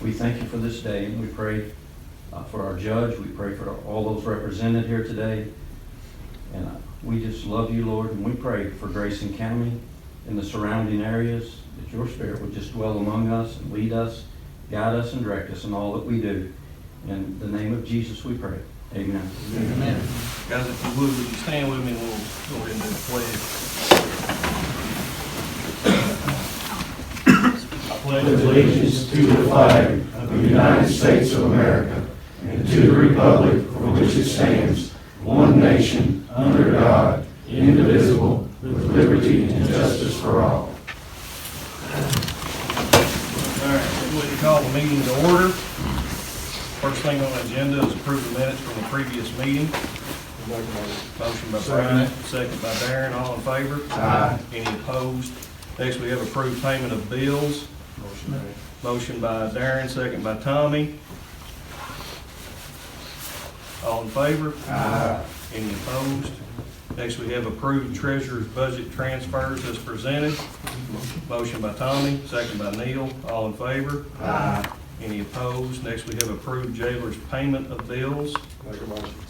We thank you for this day, and we pray for our judge. We pray for all those represented here today. And we just love you, Lord, and we pray for Grayson County and the surrounding areas, that your Spirit would just dwell among us and lead us, guide us, and direct us in all that we do. In the name of Jesus we pray. Amen. Amen. Guys, if you would you stand with me and we'll go ahead and do the pledge. I pledge Allegiance to the flag of the United States of America and to the republic for which it stands, one nation, under God, indivisible, with liberty and justice for all. All right, we're going to call the meeting to order. First thing on the agenda is approve the minutes from the previous meeting. Motion by Brian, second by Darren, all in favor? Aye. Any opposed? Next, we have approved payment of bills. Motion by Darren, second by Tommy. All in favor? Aye. Any opposed? Next, we have approved treasurer's budget transfers as presented. Motion by Tommy, second by Neil. All in favor? Aye. Any opposed? Next, we have approved jailer's payment of bills.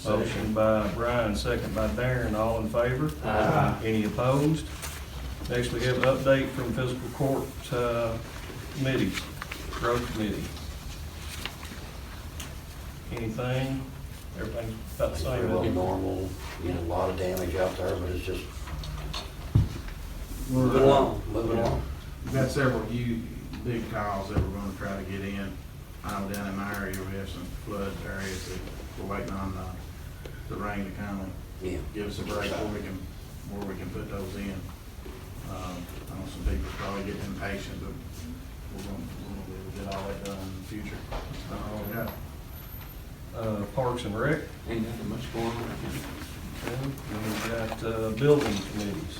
Motion by Brian, second by Darren. All in favor? Aye. Any opposed? Next, we have an update from fiscal court committees, road committee. Anything? Everything's about the same, Very well isn't it? normal, a lot of damage out there, but it's just moving along. We've got several big calls that we're gonna try to get in. I know down in my area, we have some flood areas that we're waiting on the rain to come and Yeah. give us a break where we can put those in. I know some people's probably getting impatient, but we're gonna get all that done in the future. Yeah. Parks and Rec. Ain't nothing much going on. Okay. And we've got building committees.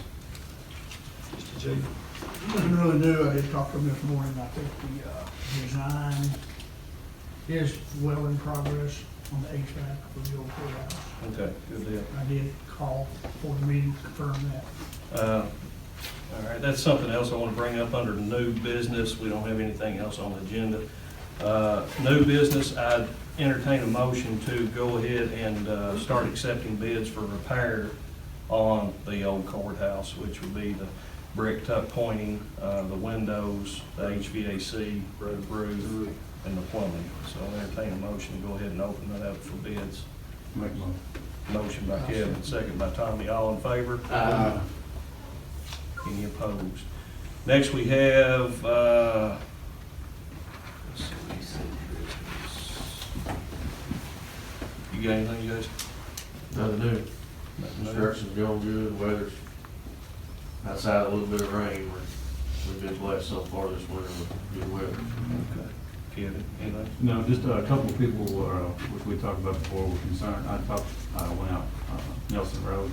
Nothing really new. I did talk to him this morning. I think the design is well in progress on the HVAC for the old courthouse. Okay, good deal. I did call for the meeting to confirm that. All right, that's something else I want to bring up under new business. We don't have anything else on the agenda. New business, I'd entertain a motion to go ahead and start accepting bids for repair on the old courthouse, which would be the brick tuck pointing, the windows, the HVAC, roof, and the plumbing. So I'll entertain a motion to go ahead and open that up for bids. Make a motion. Motion by Kevin, second by Tommy. All in favor? Aye. Any opposed? Next, we have, let's see. You got anything, guys? Nothing new. Nothing new? Construction's going good, the weather's outside a little bit of rain, we've been blessed so far this winter with good weather. Okay. Kevin, anything? No, just a couple of people, which we talked about before, were concerned. Went out Nelson Road,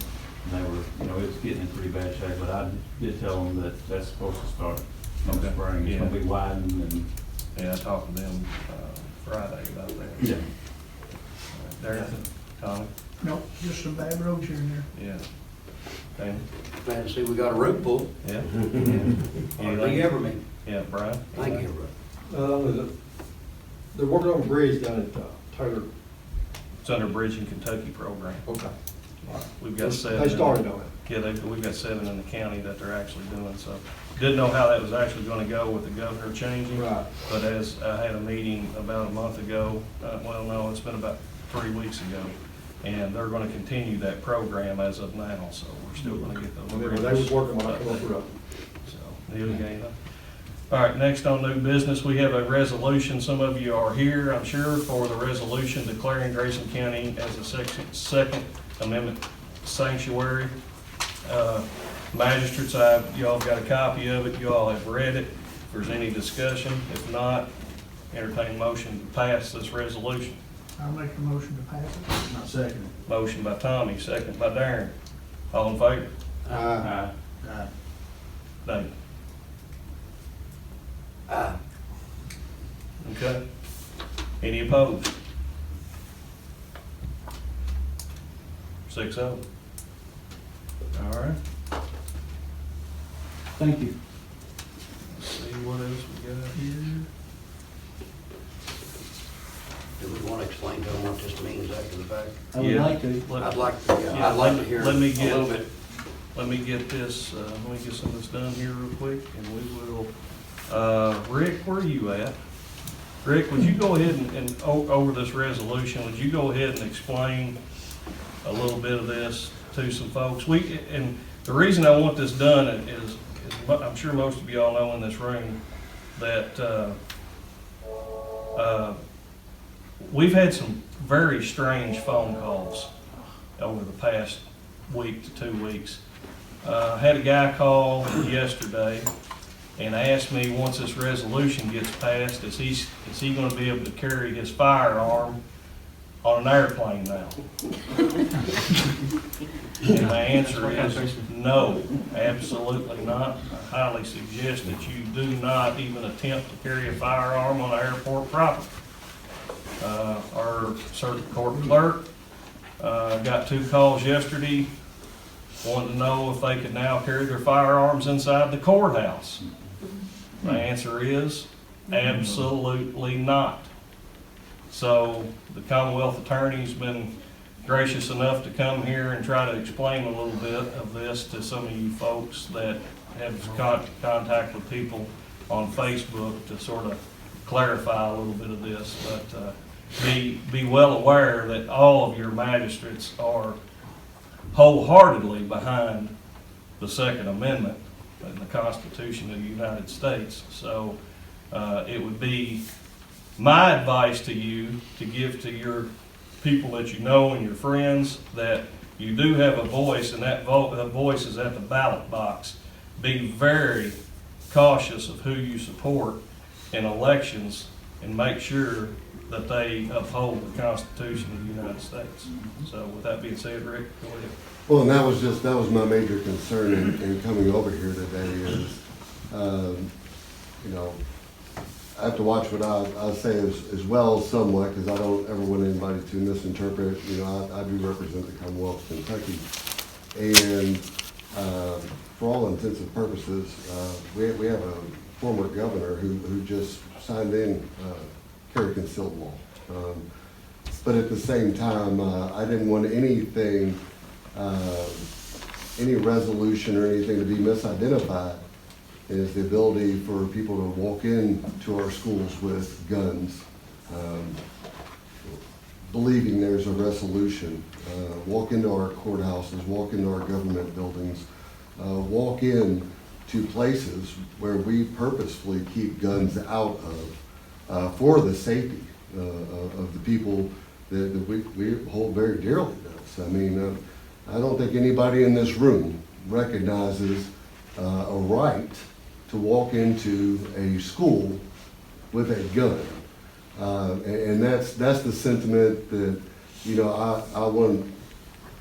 and they were, it was getting in pretty bad shape, but I did tell them that that's supposed to start in the spring. It's gonna be widened and. Yeah, I talked to them Friday about that. Yeah. Darren, Tommy? Nope, just some bad roads here and there. Yeah. Danny? Glad to see we got a road pulled. Yeah. Hardly ever meet. Yeah, Brian? Thank you, Russ. They're working on a bridge down at Taylor. It's under Bridge in Kentucky program. Okay. We've got 7. They started on it. Yeah, we've got 7 in the county that they're actually doing, so. Didn't know how that was actually gonna go with the governor changing. Right. But as I had a meeting about a month ago, well, no, it's been about 3 weeks ago, and they're gonna continue that program as of now, so we're still gonna get those. They was working when I come up the road. So, Neil, you got anything? All right, next on new business, we have a resolution. Some of you are here, I'm sure, for the resolution declaring Grayson County as a Second Amendment sanctuary. Magistrates, y'all have got a copy of it. You all have read it. If there's any discussion, if not, entertain motion to pass this resolution. I'll make the motion to pass it. Not second. Motion by Tommy, second by Darren. All in favor? Aye. Dave? Aye. Okay. Any opposed? 6-0. All right. Thank you. Let's see what else we got here. want to explain to them what this means after the fact? I would Yeah. like to. I'd like to, yeah, I'd like to hear a Let me little get- bit. Let me get this, let me get some of this done here real quick, and we will, Rick, where are you at? Rick, would you go ahead and over this resolution, would you go ahead and explain a little bit of this to some folks? And the reason I want this done is I'm sure most of you all know in this room that, we've had some very strange phone calls over the past week to 2 weeks. Had a guy call yesterday and asked me, once this resolution gets passed, is he gonna be able to carry his firearm on an airplane now? And my answer is no, absolutely not. I highly suggest that you do not even attempt to carry a firearm on airport property. Our circuit court clerk got 2 calls yesterday wanting to know if they could now carry their firearms inside the courthouse. My answer is absolutely not. So the Commonwealth Attorney's been gracious enough to come here and try to explain a little bit of this to some of you folks that have contact with people on Facebook to sort of clarify a little bit of this. But be well aware that all of your magistrates are wholeheartedly behind the Second Amendment in the Constitution of the United States. So it would be my advice to you to give to your people that you know and your friends that you do have a voice, and that voice is at the ballot box. Be very cautious of who you support in elections and make sure that they uphold the Constitution of the United States. So with that being said, Rick, go ahead. Well, and that was my major concern in coming over here today is, you know, I have to watch what I say as well somewhat, because I don't ever want anybody to misinterpret. You know, I do represent the Commonwealth of Kentucky, and for all intents and purposes, we have a former governor who just signed in carry concealed law. But at the same time, I didn't want anything, any resolution or anything to be misidentified as the ability for people to walk into our schools with guns, believing there's a resolution, walk into our courthouses, walk into our government buildings, walk in to places where we purposefully keep guns out of for the safety of the people that we hold very dearly to us. I mean, I don't think anybody in this room recognizes a right to walk into a school with a gun. And that's the sentiment that, you know, I want,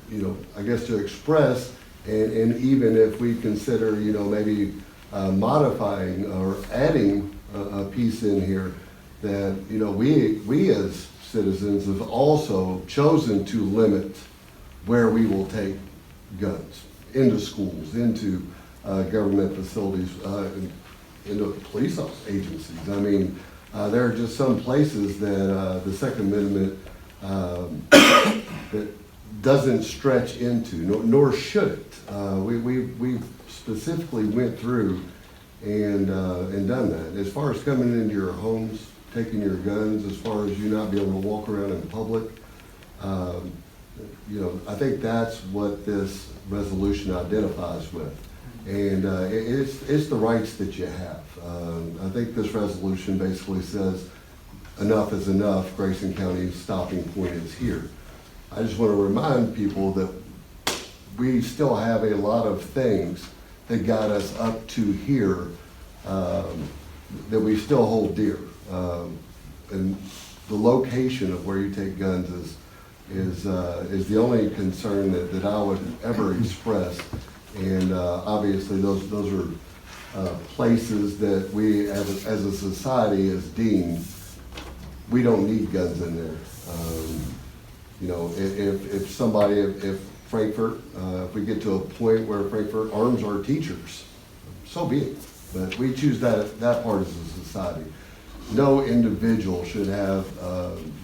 you know, I guess to express, and even if we consider, you know, maybe modifying or adding a piece in here that, you know, we as citizens have also chosen to limit where we will take guns into schools, into government facilities, into police agencies. I mean, there are just some places that the Second Amendment that doesn't stretch into, nor should it. We specifically went through and done that. As far as coming into your homes, taking your guns, as far as you not being able to walk around in public, you know, I think that's what this resolution identifies with. And it's the rights that you have. I think this resolution basically says enough is enough. Grayson County's stopping point is here. I just want to remind people that we still have a lot of things that got us up to here that we still hold dear. And the location of where you take guns is the only concern that I would ever express. And obviously those are places that we as a society is deemed we don't need guns in there. You know, if Frankfurt, if we get to a point where Frankfurt arms our teachers, so be it. But we choose that part as a society. no individual should have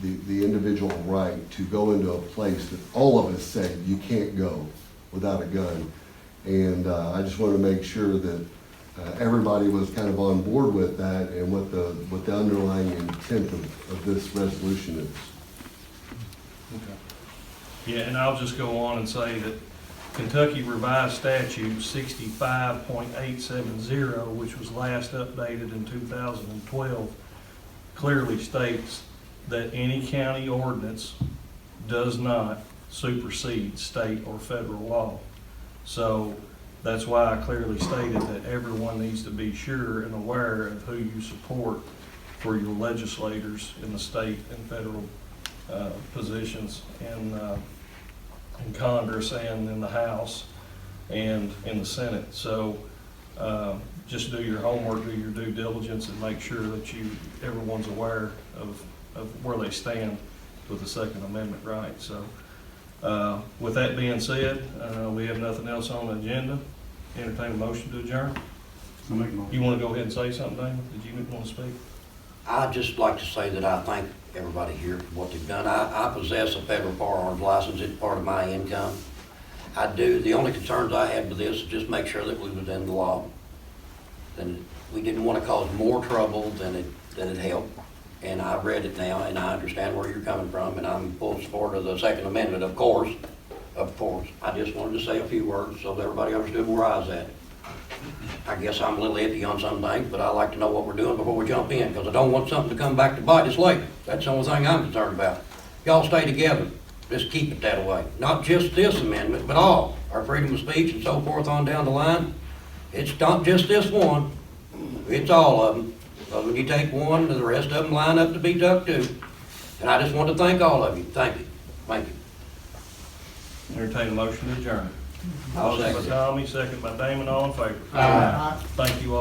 the individual right to go into a place that all of us say you can't go without a gun. And I just wanted to make sure that everybody was kind of on board with that and what the underlying intent of this resolution is. Yeah, and I'll just go on and say that Kentucky Revised Statute 65.870, which was last updated in 2012, clearly states that any county ordinance does not supersede state or federal law. So that's why I clearly stated that everyone needs to be sure and aware of who you support for your legislators in the state and federal positions in Congress and in the House and in the Senate. So just do your homework, do your due diligence, and make sure that everyone's aware of where they stand with the Second Amendment right. So with that being said, we have nothing else on the agenda. Entertain a motion to adjourn. I'll make a motion. You want to go ahead and say something, Damon? Did you want to speak? I'd just like to say that I thank everybody here for what they've done. I possess a federal firearms license. It's part of my income. I do. The only concerns I had with this is just make sure that we was in the law. And we didn't want to cause more trouble than it helped. And I've read it now, and I understand where you're coming from, and I'm full support of the Second Amendment, of course. Of course. I just wanted to say a few words so that everybody understood where I was at. I guess I'm a little iffy on some things, but I like to know what we're doing before we jump in, because I don't want something to come back to bite us later. That's the only thing I'm concerned about. Y'all stay together. Just keep it that way. Not just this amendment, but all. Our freedom of speech and so forth on down the line. It's not just this one. It's all of them. Because when you take one, the rest of them line up to be took too. And I just want to thank all of you. Thank you. Thank you. Entertain a motion to adjourn. I'll Motion by second it. Tommy, second by Damon, all in favor. Aye. Thank you all.